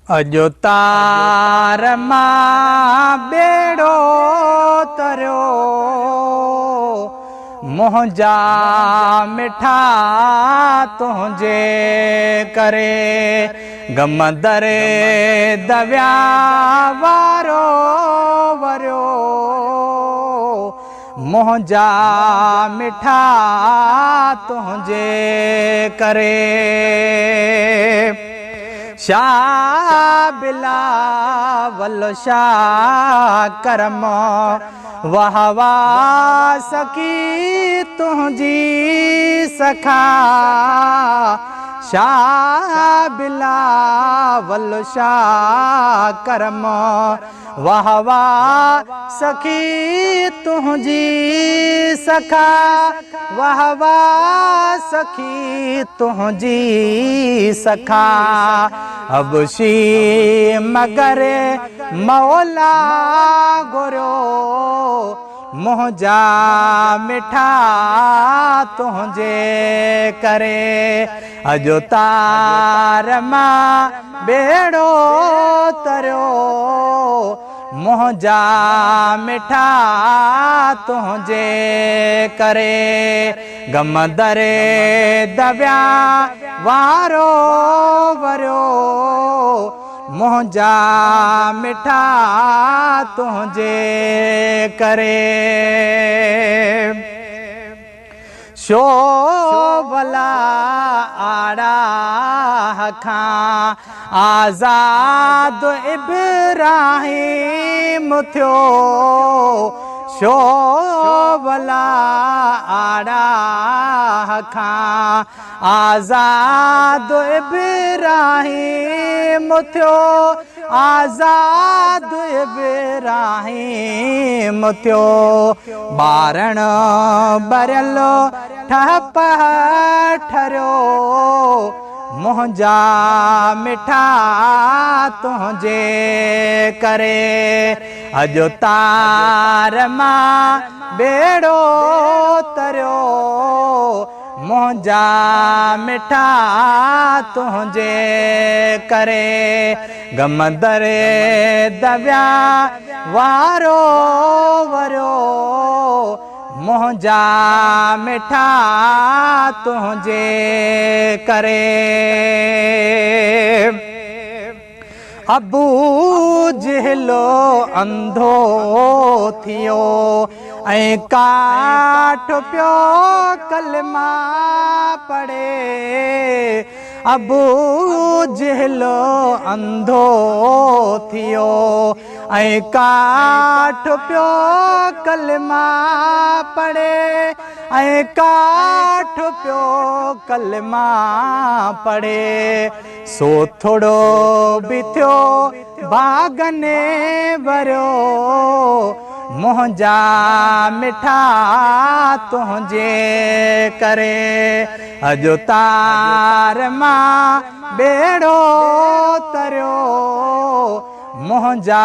अजो तार मां बेड़ो तरियो मुंहिंजा मिठा तुंहिंजे करे गम दरे दविया वारो वरियो मुंहिंजा मिठा तुंहिंजे करे शाह बिलावल शाह करम वाह वाह सखी तुंहिंजी सखा शाह बिलावल शाह करम वाह वाह सखी तुंहिंजी सखा वाह वाह सखी तुंहिंजी सखा अबशी मगर मौला गुरो मुंहिंजा मिठा तुंहिंजे करे अजो तार मां बेड़ो तरियो मुंहिंजा मिठा तुंहिंजे करे गम दरे दविया वारो वरियो मुंहिंजा मिठा तुंहिंजे करे शोभला आड़ा खां आज़ाद इब्राहिम थियो शोभला आड़ा खां आज़ाद इब्राहिम थियो आज़ाद इब्राहिम थियो ॿारण बरियल ठप ठरियो मुंहिंजा मिठा तुंहिंजे करे अजो तार मां बेड़ो तरियो मुंहिंजा मिठा तुंहिंजे करे गम दरे दविया वारो वरियो मुंहिंजा मिठा तुंहिंजे करे अबू जहलो अंधो थियो ऐं काठ पियो कलमा पढ़े अबू जहलो अंधो थियो ऐं काठ पियो कलमा पढ़े ऐं काठ पियो कलमा पढ़े सो थोड़ो बि थियो भागने वरियो मुंहिंजा मिठा तुंहिंजे करे अजो तार मां बेड़ो तरियो मुंहिंजा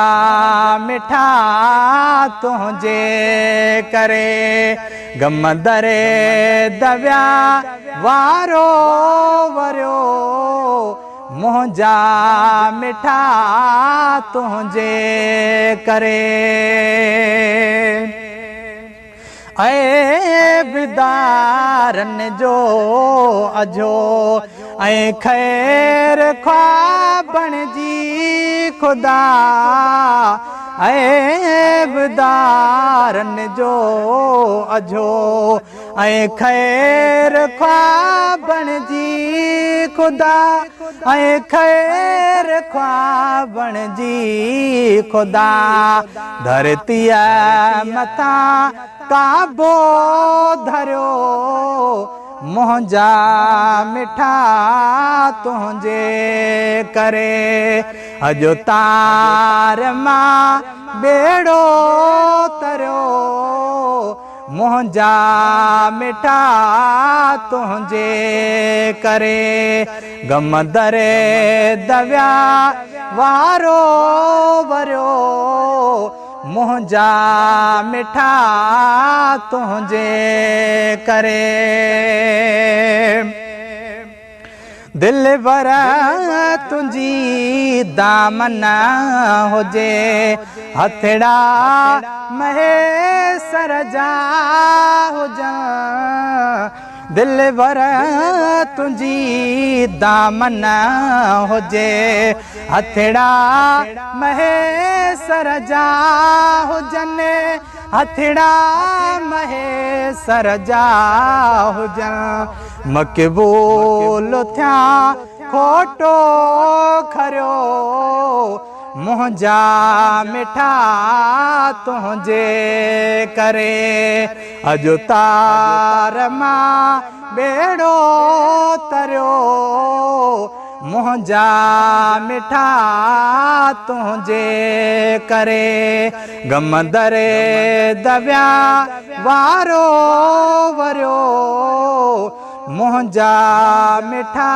मिठा तुंहिंजे करे गम दरे दविया वारो वरियो मुंहिंजा मिठा तुंहिंजे करे ऐबदारन जो अजो ऐं ख़ैर ख्वाबण जी खुदा ऐबदारन जो अजो ऐं ख़ैर ख्वाबण जी खुदा ऐं ख़ैर ख्वाबण जी खुदा धरतीअ मथां काबो धरियो मुंहिंजा मिठा तुंहिंजे करे अजो तार मां बेड़ो तरियो मुंहिंजा मिठा तुंहिंजे करे गम दरे दविया वारो वरियो मुंहिंजा मिठा तुंहिंजे करे दिल बर तुंहिंजी दामन हुजे हथड़ा महेसर जा हुजन दिल भर तुझी दामन हुजे हथड़ा महेसर जा हुजन हथड़ा महेसर जा हुजन मक़बूल थिया खोटो खरियो मुंहिंजा मिठा तुंहिंजे करे अॼु तार मां बेड़ो तरियो मुंहिंजा मिठा तुंहिंजे करे गम दरे दविया वारो वरियो मुंहिंजा मिठा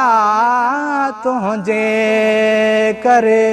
तुंहिंजे करे।